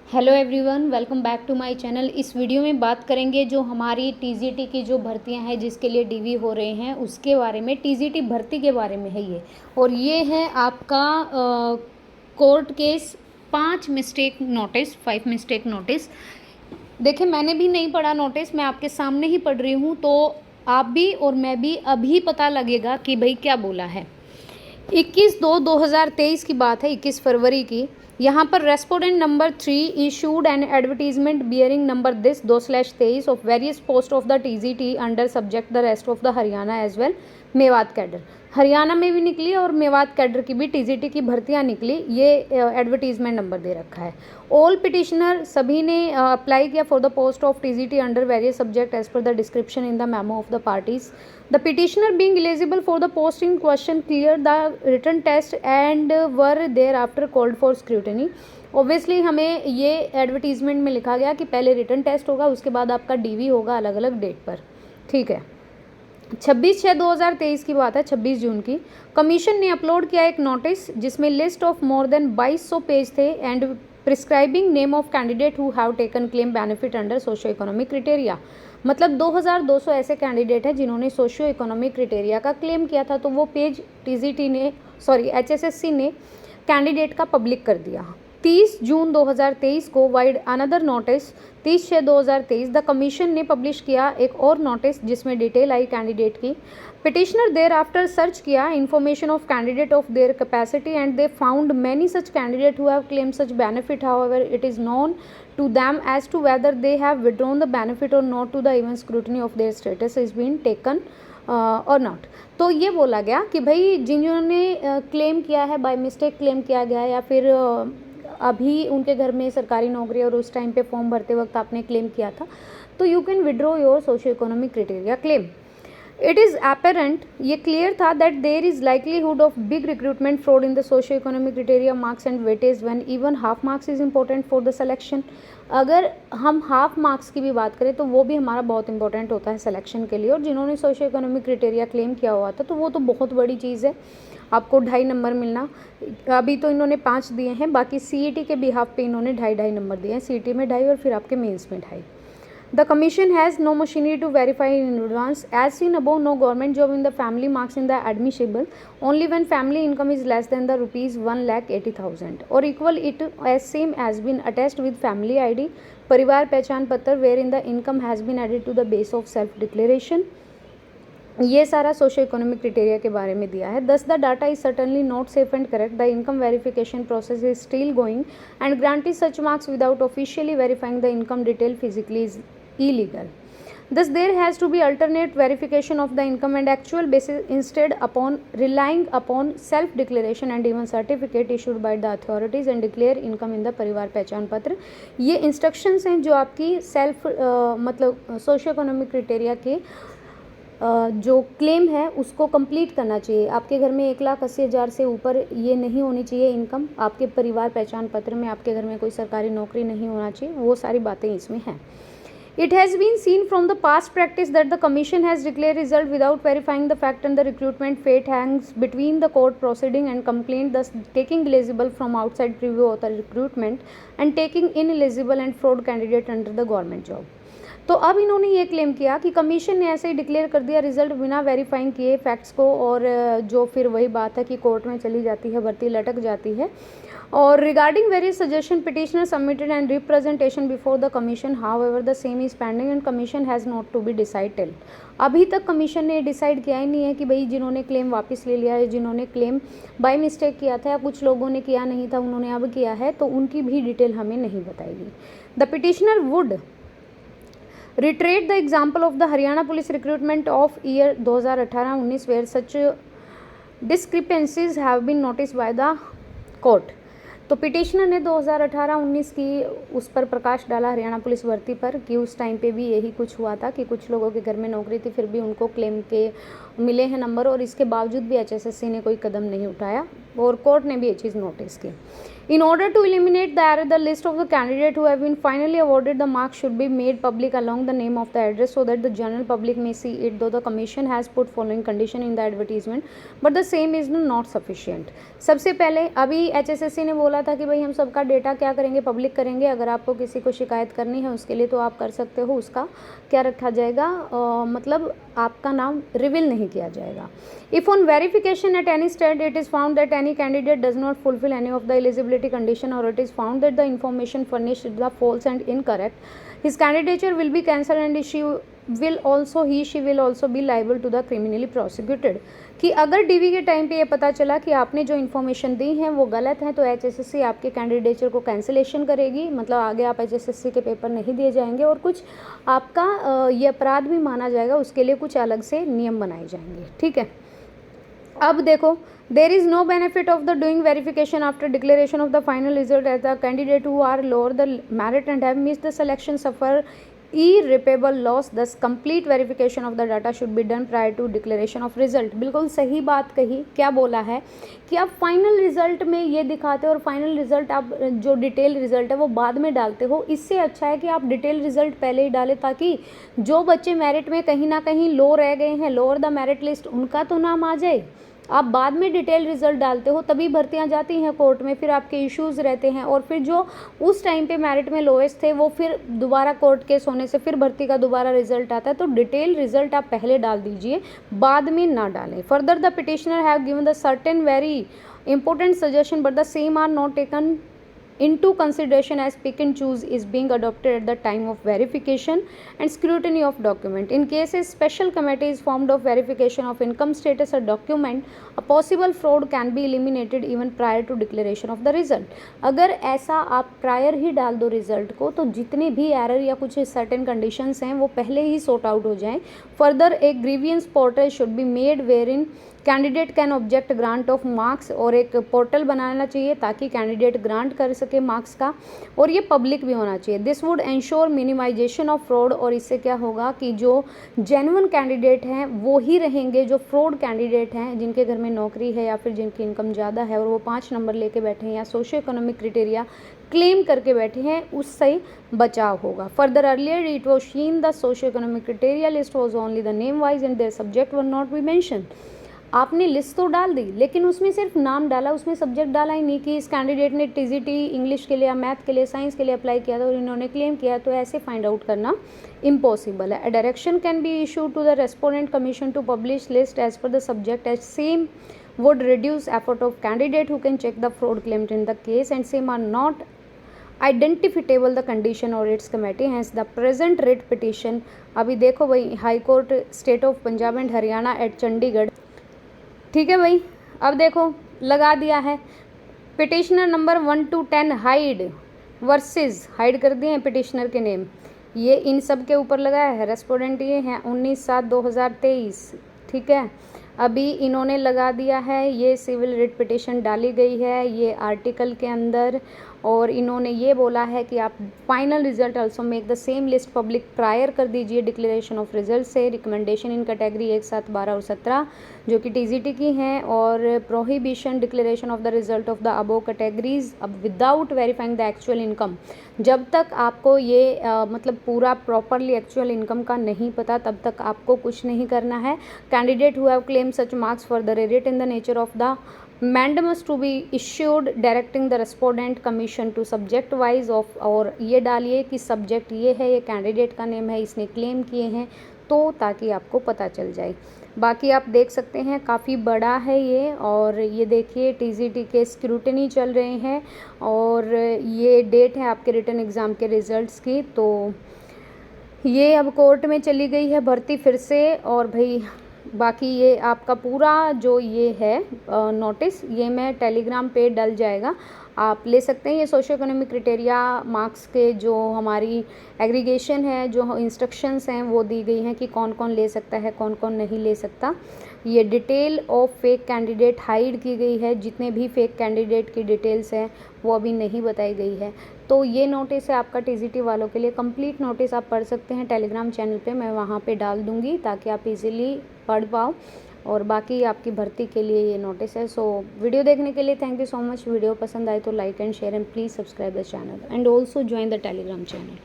Hello everyone, welcome back to my channel. इस video में बात करेंगे जो हमारी टीजीटी की जो भर्तियां हैं जिसके लिए डीवी हो रहे हैं उसके बारे में। टीजीटी भर्ती के बारे में है ये, और ये है आपका कोर्ट केस 5 मिस्टेक नोटिस। देखिए, मैंने भी नहीं पढ़ा नोटिस, मैं आपके सामने ही पढ़ रही हूँ, तो आप भी और मैं भी अभी पता लगेगा कि भाई क्या बोला है। 21/2/2023 की बात है, 21 फरवरी की। यहाँ पर respondent number 3 issued an advertisement bearing number this 2/23 of various post of the TGT under subject the rest of the Haryana as well Mewat cadre. Haryana में भी निकली और मेवात कैडर की भी टीजीटी की भर्तियाँ निकली। ये एडवर्टीजमेंट नंबर दे रखा है। ऑल पिटिशनर सभी ने अप्लाई किया for the post of TGT under various subject as per the description in the memo of the parties. The petitioner being eligible for the post in question cleared the written test and were thereafter called for scrutiny. Obviously हमें ये advertisement में लिखा गया कि पहले written test होगा, उसके बाद आपका डीवी होगा अलग अलग डेट पर। ठीक है, 26/6/2023 की बात है, 26 जून की। कमीशन ने अपलोड किया एक नोटिस जिसमें list of more than 2200 page थे and prescribing name of candidate who have taken claim benefit under socio economic criteria. मतलब 2200 ऐसे कैंडिडेट हैं जिन्होंने सोशियो इकोनॉमिक क्राइटेरिया का क्लेम किया था, तो वो पेज टीजीटी ने एचएसएससी ने कैंडिडेट का पब्लिक कर दिया। 30 जून 2023 को vide another notice 30/6/2023 the commission ने पब्लिश किया एक और नोटिस जिसमें डिटेल आई कैंडिडेट की। पिटिशनर देर आफ्टर सर्च किया information of candidate of their capacity and they found many such candidate who have claim such benefit. However it is non to them as to whether they have withdrawn the benefit or not to the even scrutiny of their status is being taken or not। तो ये बोला गया कि भाई जिन्होंने claim किया है, by mistake claim किया गया या फिर अभी उनके घर में सरकारी नौकरी और उस टाइम पे फॉर्म भरते वक्त आपने क्लेम किया था, तो you can withdraw your socio economic criteria claim. It is apparent, ये क्लियर था that there is likelihood of big recruitment fraud in the socio economic criteria marks and weightage when even half marks is important for the selection. अगर हम half marks की भी बात करें तो वो भी हमारा बहुत इंपॉर्टेंट होता है सिलेक्शन के लिए, और जिन्होंने सोशियो इकोनॉमिक क्राइटेरिया क्लेम किया हुआ था तो वो तो बहुत बड़ी चीज़ है, आपको 2.5 नंबर मिलना। अभी तो इन्होंने 5 दिए हैं, बाकी सीईटी के बिहाफ पे इन्होंने 2.5 नंबर दिए हैं, सीईटी में 2.5 और फिर आपके मेंस में 2.5। The commission has no machinery to verify in advance. As seen above, no government job in the family marks in the admissible only when family income is less than the rupees 1,80,000 or equal it as same has been attached with family ID, परिवार पहचान पत्र wherein the income has been added to the base of self declaration। ये सारा socio economic criteria के बारे में दिया है। दस the data is certainly not safe and correct, the income verification process is still going and granted such marks without officially verifying the income detail physically is illegal. Thus, there has to be alternate verification of the income and actual basis instead upon relying upon self-declaration and even certificate issued by the authorities and declare income in the परिवार पहचान पत्र। ये instructions हैं जो आपकी self मतलब socio economic criteria के जो क्लेम है उसको कंप्लीट करना चाहिए। आपके घर में 1,80,000 से ऊपर ये नहीं होनी चाहिए इनकम, आपके परिवार पहचान पत्र में आपके घर में कोई सरकारी नौकरी नहीं होना चाहिए, वो सारी बातें इसमें हैं। It has been seen from the past practice that the Commission has declared result without verifying the fact and the recruitment fate hangs between the court proceeding and complaint, thus taking eligible from outside preview of the recruitment and taking ineligible and fraud candidate under the government job। तो अब इन्होंने ये claim किया कि commission ने ऐसे ही declare कर दिया रिजल्ट बिना वेरीफाइंग किए फैक्ट्स को, और जो फिर वही बात है कि कोर्ट में चली जाती है, भर्ती लटक जाती है। और regarding various suggestion petitioner submitted and representation before the commission, however the same is pending and commission has not to be decide till. अभी तक कमीशन ने डिसाइड किया ही नहीं है कि भाई जिन्होंने क्लेम वापस ले लिया है, जिन्होंने क्लेम बाय मिस्टेक किया था या कुछ लोगों ने किया नहीं था उन्होंने अब किया है, तो उनकी भी डिटेल हमें नहीं बताएगी। The petitioner would reiterate the example of the Haryana police recruitment of year 2018-19 where such discrepancies have been noticed by the court। तो पिटिशनर ने 2018-19 की उस पर प्रकाश डाला हरियाणा पुलिस भर्ती पर कि उस टाइम पे भी यही कुछ हुआ था कि कुछ लोगों के घर में नौकरी थी फिर भी उनको क्लेम के मिले हैं नंबर, और इसके बावजूद भी HSSC ने कोई कदम नहीं उठाया और कोर्ट ने भी ये चीज़ नोटिस की। In order to eliminate the error, the list of the candidates who have been finally awarded the marks should be made public along the name of the address so that the general public may see it, though the commission has put following condition in the advertisement, but the same is not sufficient. सबसे पहले अभी HSSC ने बोला था कि भाई हम सबका डेटा क्या करेंगे, पब्लिक करेंगे। अगर आपको किसी को शिकायत करनी है उसके लिए तो आप कर सकते हो, उसका क्या रखा जाएगा, मतलब आपका नाम रिवील नहीं किया जाएगा। If on verification at any stage it is found that any candidate does not fulfill any of the eligibility condition, or it is found that the information furnished is the false and incorrect, his candidature will be cancelled and she will also be liable to the criminally prosecuted। कि अगर DV के time पे ये पता चला कि आपने जो इन्फॉर्मेशन दी है वो गलत है तो HSSC आपके कैंडिडेचर को कैंसिलेशन करेगी, मतलब आगे आप HSSC के पेपर नहीं दिए जाएंगे और कुछ आपका ये अपराध भी माना जाएगा, उसके लिए कुछ अलग से नियम बनाए जाएंगे। ठीक है, अब देखो, there is no benefit of the doing verification after declaration of the final result as the candidate who are lower the merit and have missed the selection suffer irreparable loss, thus complete verification of the data should be done prior to declaration of result। बिल्कुल सही बात कही। क्या बोला है कि आप final result में ये दिखाते हो और फाइनल रिजल्ट आप जो डिटेल रिजल्ट है वो बाद में डालते हो। इससे अच्छा है कि आप डिटेल रिजल्ट पहले ही डालें ताकि जो बच्चे मेरिट में कहीं ना कहीं लो रह गए हैं, लोअर द मेरिट लिस्ट, उनका तो नाम आ जाए। आप बाद में डिटेल रिजल्ट डालते हो तभी भर्तियां जाती हैं कोर्ट में, फिर आपके इश्यूज़ रहते हैं और फिर जो उस टाइम पे मेरिट में लोएस्ट थे वो फिर दोबारा कोर्ट केस होने से फिर भर्ती का दोबारा रिजल्ट आता है। तो डिटेल रिजल्ट आप पहले डाल दीजिए, बाद में ना डालें। Further the petitioner have given the certain very important suggestion but the same are not taken into consideration as pick and choose is being adopted at the time of verification and scrutiny of document. In cases special committee is formed of verification of income status or document, a possible fraud can be eliminated even prior to declaration of the result। अगर ऐसा आप prior ही डाल दो result को तो जितने भी error या कुछ सर्टेन कंडीशंस हैं वो पहले ही सॉर्ट आउट हो जाएं। फर्दर एक grievance portal should be made where in candidate can object grant of marks, और एक पोर्टल बनाना चाहिए ताकि कैंडिडेट ग्रांट कर सके मार्क्स का, और ये पब्लिक भी होना चाहिए। This would ensure minimization of fraud, और इससे क्या होगा कि जो जेन्युइन कैंडिडेट हैं वो ही रहेंगे, जो फ्रॉड कैंडिडेट हैं जिनके घर में नौकरी है या फिर जिनकी इनकम ज़्यादा है और वो 5 नंबर लेके बैठे हैं या सोशियो इकोनॉमिक क्राइटेरिया क्लेम करके बैठे हैं, उससे बचाव होगा। Further earlier it was seen the socio economic criteria list was only the name wise and their subject were not be mention. आपने लिस्ट तो डाल दी लेकिन उसमें सिर्फ नाम डाला, उसमें सब्जेक्ट डाला ही नहीं कि इस कैंडिडेट ने TGT इंग्लिश के लिए या मैथ के लिए साइंस के लिए अप्लाई किया था और इन्होंने क्लेम किया, तो ऐसे फाइंड आउट करना इम्पॉसिबल है। A direction can be issue to the respondent commission to publish list as per the subject as same would reduce effort of candidate who can check the fraud claimed in the case and same are not identifiable the condition or its committee, hence the present writ petition। अभी देखो भाई, high court state of Punjab and Haryana at Chandigarh. ठीक है भाई, अब देखो लगा दिया है petitioner number 1 to 10 hide versus, hide कर दिए हैं पिटिशनर के नेम, ये इन सब के ऊपर लगाया है। रेस्पोंडेंट ये हैं 19/7/2023। ठीक है, अभी इन्होंने लगा दिया है, ये सिविल रिट पिटिशन डाली गई है ये आर्टिकल के अंदर, और इन्होंने ये बोला है कि आप final result also make the same list public prior कर दीजिए डिक्लेरेशन ऑफ रिजल्ट से। रिकमेंडेशन इन कैटेगरी 1, 7, 12 और 17 जो कि TGT की हैं, और prohibition declaration of the result of the above categories अब without verifying the actual income. जब तक आपको ये मतलब पूरा प्रॉपरली एक्चुअल इनकम का नहीं पता तब तक आपको कुछ नहीं करना है। Candidate who have claim such marks for the rate in the nature of the mandamus to be issued directing the respondent commission to subject wise of, और ये डालिए कि सब्जेक्ट ये है, ये कैंडिडेट का नेम है, इसने क्लेम किए हैं, तो ताकि आपको पता चल जाए। बाकी आप देख सकते हैं काफ़ी बड़ा है ये, और ये देखिए TGT के स्क्रूटनी चल रहे हैं और ये डेट है आपके रिटन एग्ज़ाम के रिज़ल्ट्स की। तो ये अब कोर्ट में चली गई है भर्ती फिर से, और भाई बाकी ये आपका पूरा जो ये है नोटिस ये मैं टेलीग्राम पे डल जाएगा, आप ले सकते हैं। ये सोशियो इकोनॉमिक क्राइटेरिया मार्क्स के जो हमारी एग्रीगेशन है, जो इंस्ट्रक्शंस हैं वो दी गई हैं कि कौन कौन ले सकता है, कौन कौन नहीं ले सकता। ये detail of fake candidate hide की गई है, जितने भी फेक कैंडिडेट की डिटेल्स हैं वो अभी नहीं बताई गई है। तो ये नोटिस है आपका TGT वालों के लिए। कंप्लीट नोटिस आप पढ़ सकते हैं टेलीग्राम चैनल पे, मैं वहाँ पे डाल दूँगी ताकि आप इजीली पढ़ पाओ। और बाकी आपकी भर्ती के लिए ये नोटिस है। सो वीडियो देखने के लिए thank you so much. Video पसंद आए तो like and share and please subscribe the channel and also join the Telegram channel.